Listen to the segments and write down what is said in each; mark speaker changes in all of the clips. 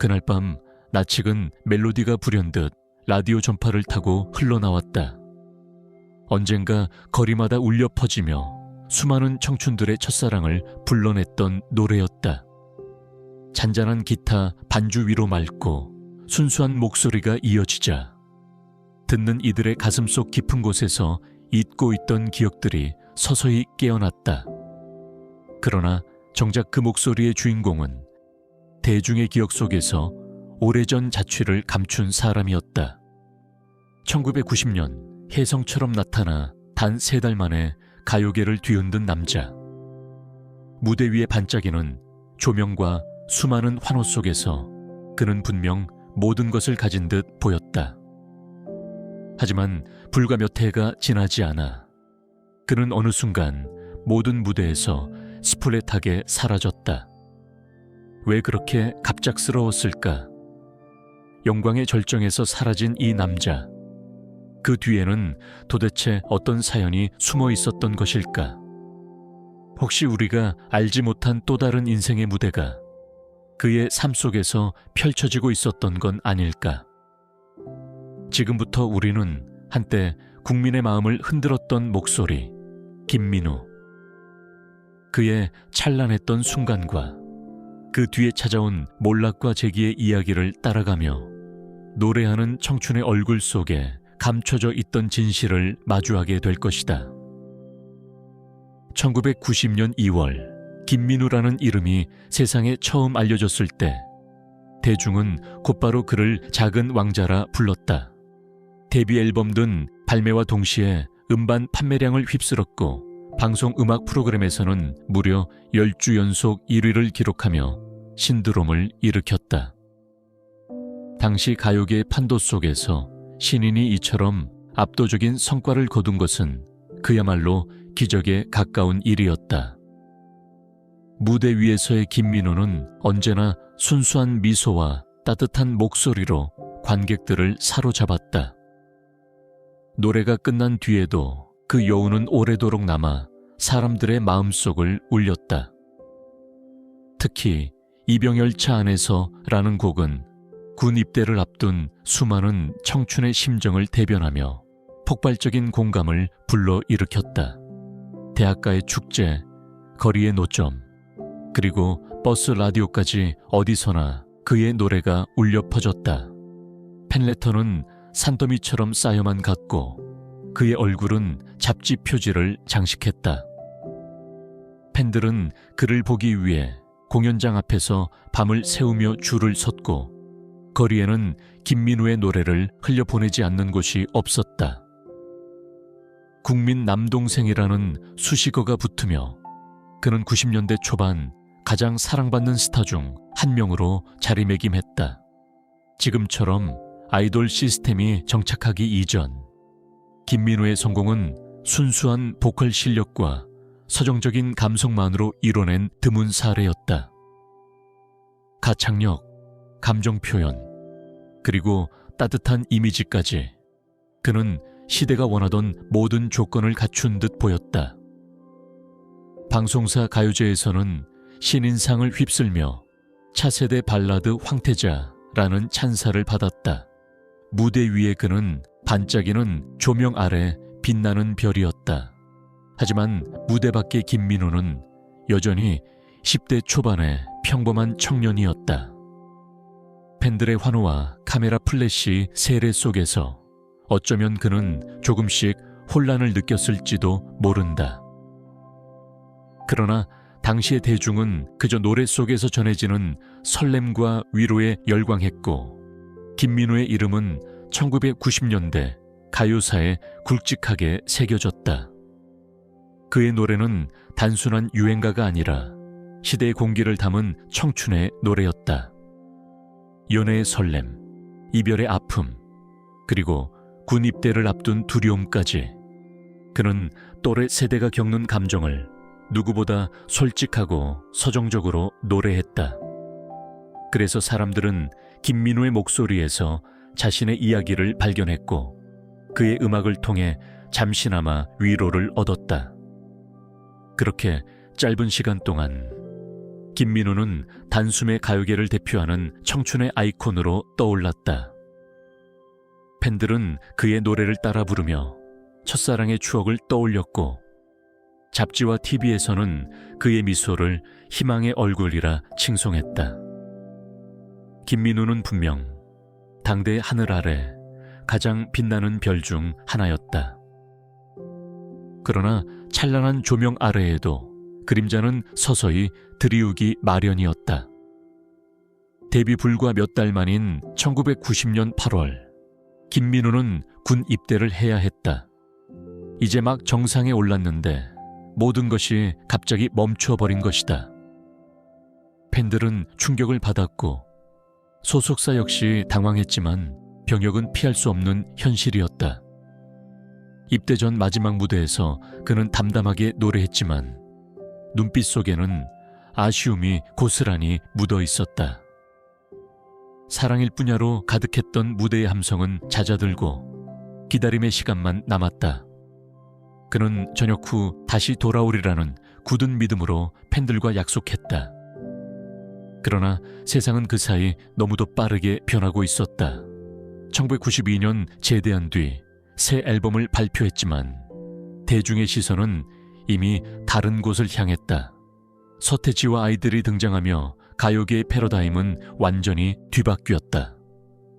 Speaker 1: 그날 밤 나측은 멜로디가 불현듯 라디오 전파를 타고 흘러나왔다. 언젠가 거리마다 울려 퍼지며 수많은 청춘들의 첫사랑을 불러냈던 노래였다. 잔잔한 기타 반주 위로 맑고 순수한 목소리가 이어지자 듣는 이들의 가슴속 깊은 곳에서 잊고 있던 기억들이 서서히 깨어났다. 그러나 정작 그 목소리의 주인공은 대중의 기억 속에서 오래전 자취를 감춘 사람이었다. 1990년 혜성처럼 나타나 단 3달 만에 가요계를 뒤흔든 남자. 무대 위에 반짝이는 조명과 수많은 환호 속에서 그는 분명 모든 것을 가진 듯 보였다. 하지만 불과 몇 해가 지나지 않아 그는 어느 순간 모든 무대에서 스플릿하게 사라졌다. 왜 그렇게 갑작스러웠을까? 영광의 절정에서 사라진 이 남자. 그 뒤에는 도대체 어떤 사연이 숨어 있었던 것일까? 혹시 우리가 알지 못한 또 다른 인생의 무대가 그의 삶 속에서 펼쳐지고 있었던 건 아닐까? 지금부터 우리는 한때 국민의 마음을 흔들었던 목소리, 김민우. 그의 찬란했던 순간과 그 뒤에 찾아온 몰락과 재기의 이야기를 따라가며 노래하는 청춘의 얼굴 속에 감춰져 있던 진실을 마주하게 될 것이다. 1990년 2월 김민우라는 이름이 세상에 처음 알려졌을 때 대중은 곧바로 그를 작은 왕자라 불렀다. 데뷔 앨범 등 발매와 동시에 음반 판매량을 휩쓸었고 방송 음악 프로그램에서는 무려 10주 연속 1위를 기록하며 신드롬을 일으켰다. 당시 가요계의 판도 속에서 신인이 이처럼 압도적인 성과를 거둔 것은 그야말로 기적에 가까운 일이었다. 무대 위에서의 김민우는 언제나 순수한 미소와 따뜻한 목소리로 관객들을 사로잡았다. 노래가 끝난 뒤에도 그 여운은 오래도록 남아 사람들의 마음속을 울렸다. 특히 이병열차 안에서 라는 곡은 군 입대를 앞둔 수많은 청춘의 심정을 대변하며 폭발적인 공감을 불러일으켰다. 대학가의 축제, 거리의 노점, 그리고 버스 라디오까지 어디서나 그의 노래가 울려 퍼졌다. 팬레터는 산더미처럼 쌓여만 갔고 그의 얼굴은 잡지 표지를 장식했다. 팬들은 그를 보기 위해 공연장 앞에서 밤을 새우며 줄을 섰고 거리에는 김민우의 노래를 흘려보내지 않는 곳이 없었다. 국민 남동생이라는 수식어가 붙으며 그는 90년대 초반 가장 사랑받는 스타 중 한 명으로 자리매김했다. 지금처럼 아이돌 시스템이 정착하기 이전 김민우의 성공은 순수한 보컬 실력과 서정적인 감성만으로 이뤄낸 드문 사례였다. 가창력, 감정 표현, 그리고 따뜻한 이미지까지 그는 시대가 원하던 모든 조건을 갖춘 듯 보였다. 방송사 가요제에서는 신인상을 휩쓸며 차세대 발라드 황태자라는 찬사를 받았다. 무대 위에 그는 반짝이는 조명 아래 빛나는 별이었다. 하지만 무대 밖의 김민우는 여전히 10대 초반의 평범한 청년이었다. 팬들의 환호와 카메라 플래시 세례 속에서 어쩌면 그는 조금씩 혼란을 느꼈을지도 모른다. 그러나 당시의 대중은 그저 노래 속에서 전해지는 설렘과 위로에 열광했고 김민우의 이름은 1990년대 가요사에 굵직하게 새겨졌다. 그의 노래는 단순한 유행가가 아니라 시대의 공기를 담은 청춘의 노래였다. 연애의 설렘, 이별의 아픔, 그리고 군 입대를 앞둔 두려움까지 그는 또래 세대가 겪는 감정을 누구보다 솔직하고 서정적으로 노래했다. 그래서 사람들은 김민우의 목소리에서 자신의 이야기를 발견했고 그의 음악을 통해 잠시나마 위로를 얻었다. 그렇게 짧은 시간 동안 김민우는 단숨에 가요계를 대표하는 청춘의 아이콘으로 떠올랐다. 팬들은 그의 노래를 따라 부르며 첫사랑의 추억을 떠올렸고, 잡지와 TV에서는 그의 미소를 희망의 얼굴이라 칭송했다. 김민우는 분명 당대의 하늘 아래 가장 빛나는 별 중 하나였다. 그러나 찬란한 조명 아래에도 그림자는 서서히 드리우기 마련이었다. 데뷔 불과 몇 달 만인 1990년 8월, 김민우는 군 입대를 해야 했다. 이제 막 정상에 올랐는데 모든 것이 갑자기 멈춰버린 것이다. 팬들은 충격을 받았고 소속사 역시 당황했지만 병역은 피할 수 없는 현실이었다. 입대 전 마지막 무대에서 그는 담담하게 노래했지만 눈빛 속에는 아쉬움이 고스란히 묻어 있었다. 사랑일 뿐야로 가득했던 무대의 함성은 잦아들고 기다림의 시간만 남았다. 그는 저녁 후 다시 돌아오리라는 굳은 믿음으로 팬들과 약속했다. 그러나 세상은 그 사이 너무도 빠르게 변하고 있었다. 1992년 제대한 뒤 새 앨범을 발표했지만 대중의 시선은 이미 다른 곳을 향했다. 서태지와 아이들이 등장하며 가요계의 패러다임은 완전히 뒤바뀌었다.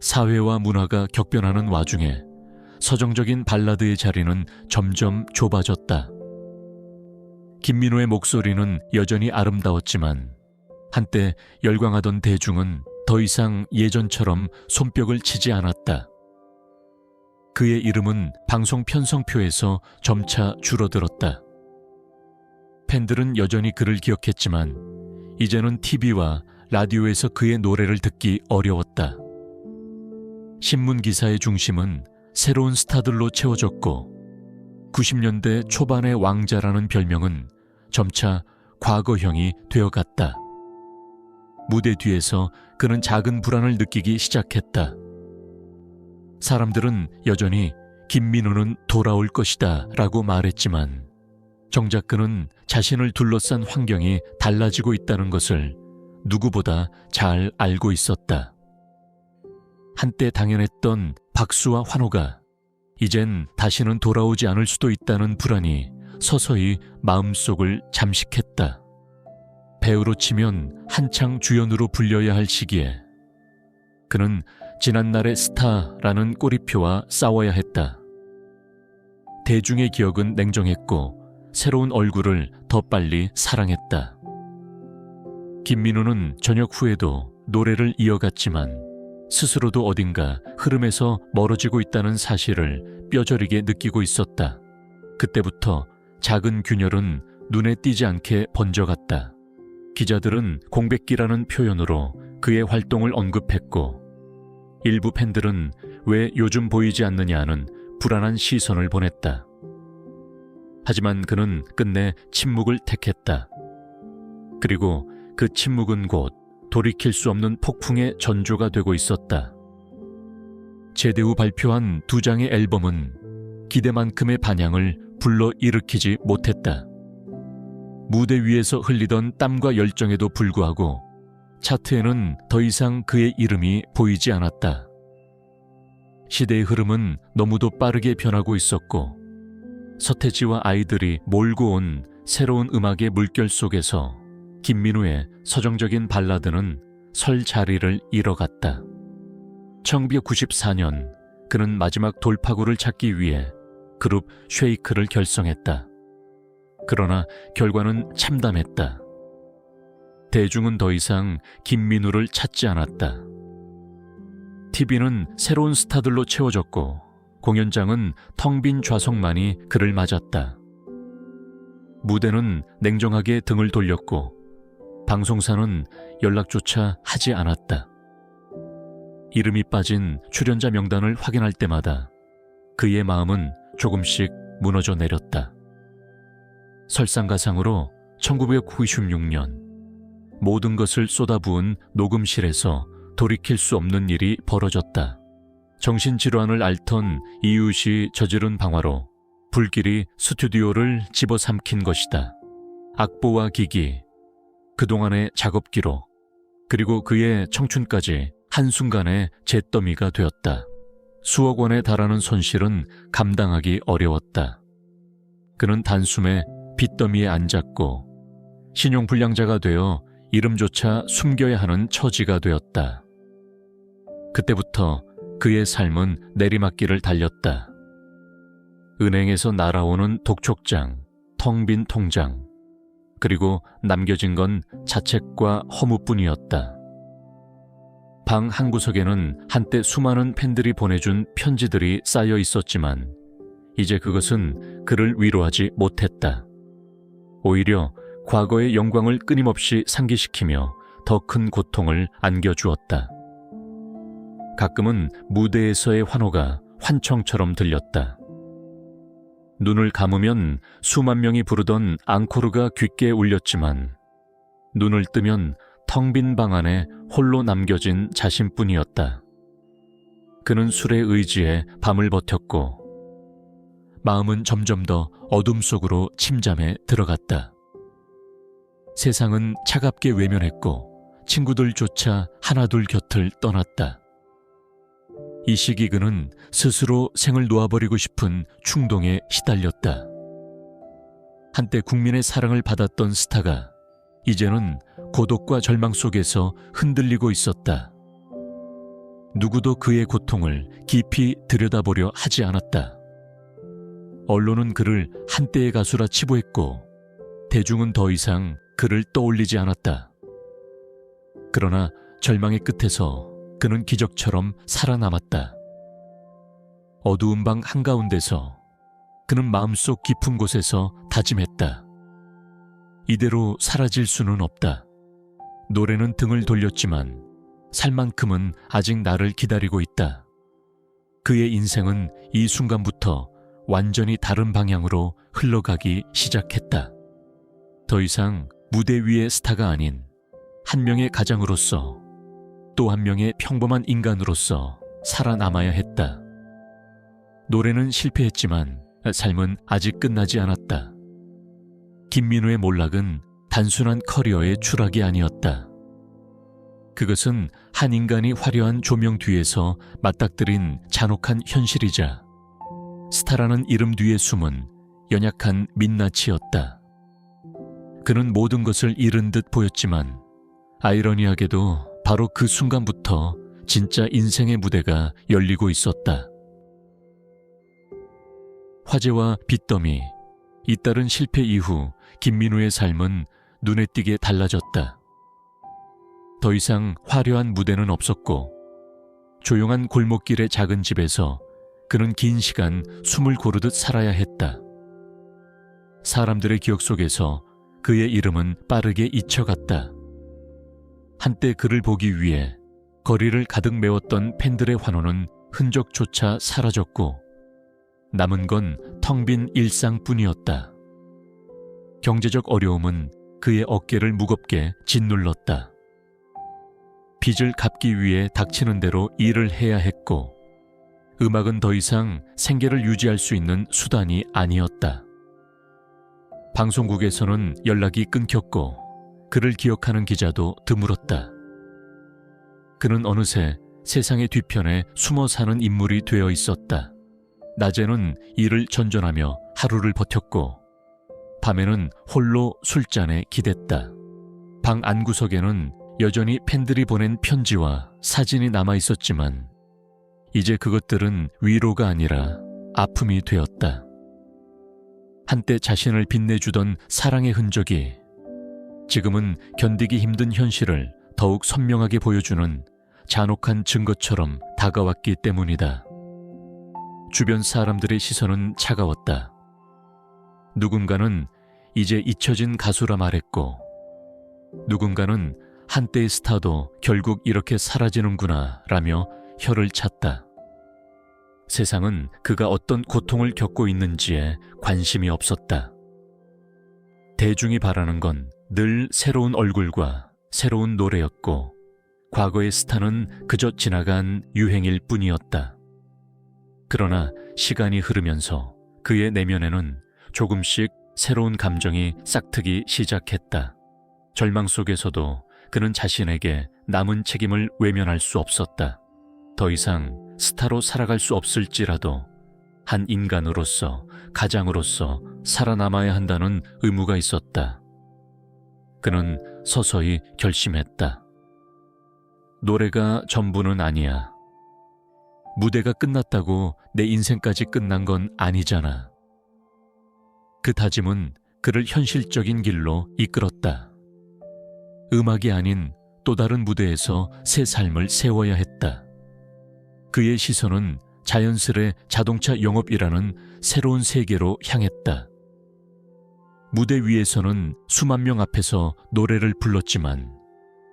Speaker 1: 사회와 문화가 격변하는 와중에 서정적인 발라드의 자리는 점점 좁아졌다. 김민우의 목소리는 여전히 아름다웠지만 한때 열광하던 대중은 더 이상 예전처럼 손뼉을 치지 않았다. 그의 이름은 방송 편성표에서 점차 줄어들었다. 팬들은 여전히 그를 기억했지만 이제는 TV와 라디오에서 그의 노래를 듣기 어려웠다. 신문 기사의 중심은 새로운 스타들로 채워졌고 90년대 초반의 왕자라는 별명은 점차 과거형이 되어갔다. 무대 뒤에서 그는 작은 불안을 느끼기 시작했다. 사람들은 여전히 김민우는 돌아올 것이다 라고 말했지만 정작 그는 자신을 둘러싼 환경이 달라지고 있다는 것을 누구보다 잘 알고 있었다. 한때 당연했던 박수와 환호가 이젠 다시는 돌아오지 않을 수도 있다는 불안이 서서히 마음속을 잠식했다. 배우로 치면 한창 주연으로 불려야 할 시기에 그는 지난날의 스타라는 꼬리표와 싸워야 했다. 대중의 기억은 냉정했고 새로운 얼굴을 더 빨리 사랑했다. 김민우는 전역 후에도 노래를 이어갔지만 스스로도 어딘가 흐름에서 멀어지고 있다는 사실을 뼈저리게 느끼고 있었다. 그때부터 작은 균열은 눈에 띄지 않게 번져갔다. 기자들은 공백기라는 표현으로 그의 활동을 언급했고 일부 팬들은 왜 요즘 보이지 않느냐는 불안한 시선을 보냈다. 하지만 그는 끝내 침묵을 택했다. 그리고 그 침묵은 곧 돌이킬 수 없는 폭풍의 전조가 되고 있었다. 제대 후 발표한 2장의 앨범은 기대만큼의 반향을 불러일으키지 못했다. 무대 위에서 흘리던 땀과 열정에도 불구하고 차트에는 더 이상 그의 이름이 보이지 않았다. 시대의 흐름은 너무도 빠르게 변하고 있었고 서태지와 아이들이 몰고 온 새로운 음악의 물결 속에서 김민우의 서정적인 발라드는 설 자리를 잃어갔다. 1994년 그는 마지막 돌파구를 찾기 위해 그룹 쉐이크를 결성했다. 그러나 결과는 참담했다. 대중은 더 이상 김민우를 찾지 않았다. TV는 새로운 스타들로 채워졌고 공연장은 텅 빈 좌석만이 그를 맞았다. 무대는 냉정하게 등을 돌렸고 방송사는 연락조차 하지 않았다. 이름이 빠진 출연자 명단을 확인할 때마다 그의 마음은 조금씩 무너져 내렸다. 설상가상으로 1996년 모든 것을 쏟아부은 녹음실에서 돌이킬 수 없는 일이 벌어졌다. 정신질환을 앓던 이웃이 저지른 방화로 불길이 스튜디오를 집어삼킨 것이다. 악보와 기기, 그동안의 작업 기록, 그리고 그의 청춘까지 한순간에 잿더미가 되었다. 수억 원에 달하는 손실은 감당하기 어려웠다. 그는 단숨에 빚더미에 앉았고 신용불량자가 되어 이름조차 숨겨야 하는 처지가 되었다. 그때부터 그의 삶은 내리막길을 달렸다. 은행에서 날아오는 독촉장, 텅 빈 통장, 그리고 남겨진 건 자책과 허무뿐이었다. 방 한 구석에는 한때 수많은 팬들이 보내준 편지들이 쌓여 있었지만 이제 그것은 그를 위로하지 못했다. 오히려 과거의 영광을 끊임없이 상기시키며 더 큰 고통을 안겨주었다. 가끔은 무대에서의 환호가 환청처럼 들렸다. 눈을 감으면 수만 명이 부르던 앙코르가 귓게 울렸지만 눈을 뜨면 텅 빈 방 안에 홀로 남겨진 자신뿐이었다. 그는 술에 의지해 밤을 버텼고 마음은 점점 더 어둠 속으로 침잠해 들어갔다. 세상은 차갑게 외면했고 친구들조차 하나둘 곁을 떠났다. 이 시기 그는 스스로 생을 놓아버리고 싶은 충동에 시달렸다. 한때 국민의 사랑을 받았던 스타가 이제는 고독과 절망 속에서 흔들리고 있었다. 누구도 그의 고통을 깊이 들여다보려 하지 않았다. 언론은 그를 한때의 가수라 치부했고 대중은 더 이상 그를 떠올리지 않았다. 그러나 절망의 끝에서 그는 기적처럼 살아남았다. 어두운 방 한가운데서 그는 마음속 깊은 곳에서 다짐했다. 이대로 사라질 수는 없다. 노래는 등을 돌렸지만 살 만큼은 아직 나를 기다리고 있다. 그의 인생은 이 순간부터 완전히 다른 방향으로 흘러가기 시작했다. 더 이상 무대 위의 스타가 아닌 한 명의 가장으로서 또 한 명의 평범한 인간으로서 살아남아야 했다. 노래는 실패했지만 삶은 아직 끝나지 않았다. 김민우의 몰락은 단순한 커리어의 추락이 아니었다. 그것은 한 인간이 화려한 조명 뒤에서 맞닥뜨린 잔혹한 현실이자 스타라는 이름 뒤에 숨은 연약한 민낯이었다. 그는 모든 것을 잃은 듯 보였지만 아이러니하게도 바로 그 순간부터 진짜 인생의 무대가 열리고 있었다. 화제와 빚더미, 잇따른 실패 이후 김민우의 삶은 눈에 띄게 달라졌다. 더 이상 화려한 무대는 없었고 조용한 골목길의 작은 집에서 그는 긴 시간 숨을 고르듯 살아야 했다. 사람들의 기억 속에서 그의 이름은 빠르게 잊혀갔다. 한때 그를 보기 위해 거리를 가득 메웠던 팬들의 환호는 흔적조차 사라졌고 남은 건 텅 빈 일상뿐이었다. 경제적 어려움은 그의 어깨를 무겁게 짓눌렀다. 빚을 갚기 위해 닥치는 대로 일을 해야 했고 음악은 더 이상 생계를 유지할 수 있는 수단이 아니었다. 방송국에서는 연락이 끊겼고 그를 기억하는 기자도 드물었다. 그는 어느새 세상의 뒤편에 숨어 사는 인물이 되어 있었다. 낮에는 일을 전전하며 하루를 버텼고 밤에는 홀로 술잔에 기댔다. 방 안구석에는 여전히 팬들이 보낸 편지와 사진이 남아 있었지만 이제 그것들은 위로가 아니라 아픔이 되었다. 한때 자신을 빛내주던 사랑의 흔적이 지금은 견디기 힘든 현실을 더욱 선명하게 보여주는 잔혹한 증거처럼 다가왔기 때문이다. 주변 사람들의 시선은 차가웠다. 누군가는 이제 잊혀진 가수라 말했고 누군가는 한때의 스타도 결국 이렇게 사라지는구나 라며 혀를 찼다. 세상은 그가 어떤 고통을 겪고 있는지에 관심이 없었다. 대중이 바라는 건 늘 새로운 얼굴과 새로운 노래였고 과거의 스타는 그저 지나간 유행일 뿐이었다. 그러나 시간이 흐르면서 그의 내면에는 조금씩 새로운 감정이 싹트기 시작했다. 절망 속에서도 그는 자신에게 남은 책임을 외면할 수 없었다. 더 이상 스타로 살아갈 수 없을지라도 한 인간으로서, 가장으로서 살아남아야 한다는 의무가 있었다. 그는 서서히 결심했다. 노래가 전부는 아니야. 무대가 끝났다고 내 인생까지 끝난 건 아니잖아. 그 다짐은 그를 현실적인 길로 이끌었다. 음악이 아닌 또 다른 무대에서 새 삶을 세워야 했다. 그의 시선은 자연스레 자동차 영업이라는 새로운 세계로 향했다. 무대 위에서는 수만 명 앞에서 노래를 불렀지만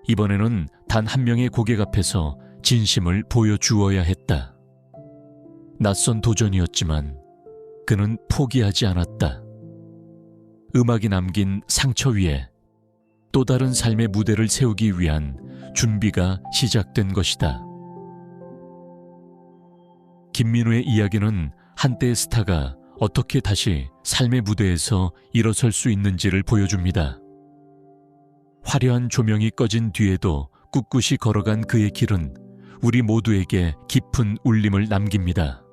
Speaker 1: 이번에는 단 한 명의 고객 앞에서 진심을 보여주어야 했다. 낯선 도전이었지만 그는 포기하지 않았다. 음악이 남긴 상처 위에 또 다른 삶의 무대를 세우기 위한 준비가 시작된 것이다. 김민우의 이야기는 한때의 스타가 어떻게 다시 삶의 무대에서 일어설 수 있는지를 보여줍니다. 화려한 조명이 꺼진 뒤에도 꿋꿋이 걸어간 그의 길은 우리 모두에게 깊은 울림을 남깁니다.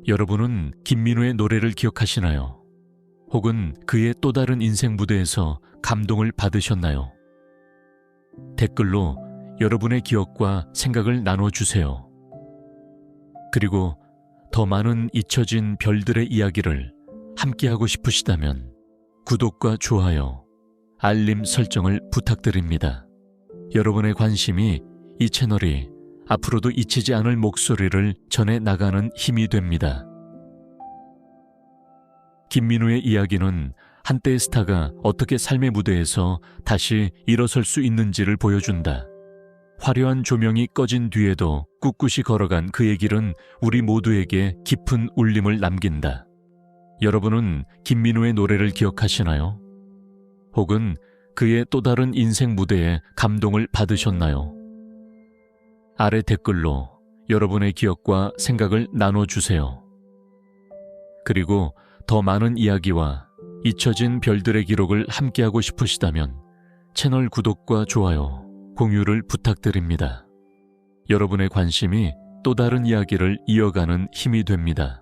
Speaker 1: 여러분은 김민우의 노래를 기억하시나요? 혹은 그의 또 다른 인생 무대에서 감동을 받으셨나요? 댓글로 여러분의 기억과 생각을 나눠주세요. 그리고 더 많은 잊혀진 별들의 이야기를 함께하고 싶으시다면 구독과 좋아요, 알림 설정을 부탁드립니다. 여러분의 관심이 이 채널이 앞으로도 잊히지 않을 목소리를 전해 나가는 힘이 됩니다. 김민우의 이야기는 한때의 스타가 어떻게 삶의 무대에서 다시 일어설 수 있는지를 보여준다. 화려한 조명이 꺼진 뒤에도 꿋꿋이 걸어간 그의 길은 우리 모두에게 깊은 울림을 남긴다. 여러분은 김민우의 노래를 기억하시나요? 혹은 그의 또 다른 인생 무대에 감동을 받으셨나요? 아래 댓글로 여러분의 기억과 생각을 나눠주세요. 그리고 더 많은 이야기와 잊혀진 별들의 기록을 함께하고 싶으시다면 채널 구독과 좋아요, 공유를 부탁드립니다. 여러분의 관심이 또 다른 이야기를 이어가는 힘이 됩니다.